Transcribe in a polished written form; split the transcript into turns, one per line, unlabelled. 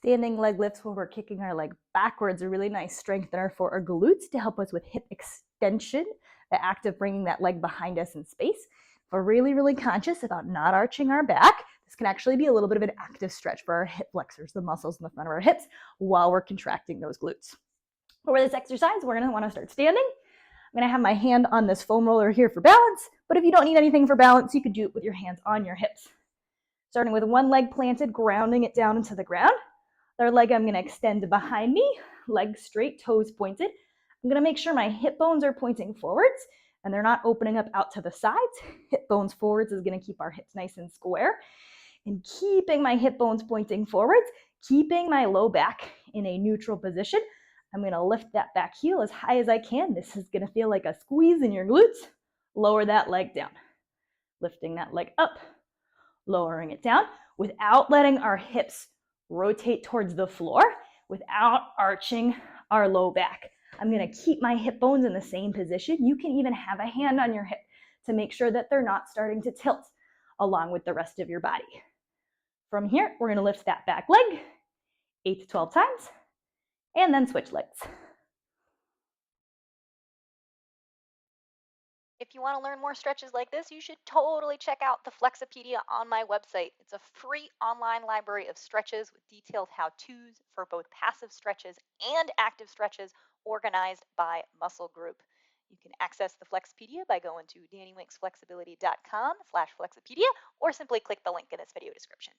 Standing leg lifts where we're kicking our leg backwards, a really nice strengthener for our glutes to help us with hip extension, the act of bringing that leg behind us in space. If we're really, really conscious about not arching our back, this can actually be a little bit of an active stretch for our hip flexors, the muscles in the front of our hips, while we're contracting those glutes. For this exercise, we're going to want to start standing. I'm going to have my hand on this foam roller here for balance, but if you don't need anything for balance, you could do it with your hands on your hips. Starting with one leg planted, grounding it down into the ground. Other leg I'm going to extend behind me, legs straight, toes pointed. I'm going to make sure my hip bones are pointing forwards and they're not opening up out to the sides. Hip bones forwards is going to keep our hips nice and square. And keeping my hip bones pointing forwards, keeping my low back in a neutral position. I'm going to lift that back heel as high as I can. This is going to feel like a squeeze in your glutes. Lower that leg down. Lifting that leg up, lowering it down without letting our hips rotate towards the floor, without arching our low back. I'm going to keep my hip bones in the same position. You can even have a hand on your hip to make sure that they're not starting to tilt along with the rest of your body. From here, we're going to lift that back leg 8 to 12 times and then switch legs.
If you want to learn more stretches like this, you should totally check out the Flexopedia on my website. It's a free online library of stretches with detailed how-tos for both passive stretches and active stretches organized by muscle group. You can access the Flexopedia by going to dannywinksflexibility.com/Flexopedia or simply click the link in this video description.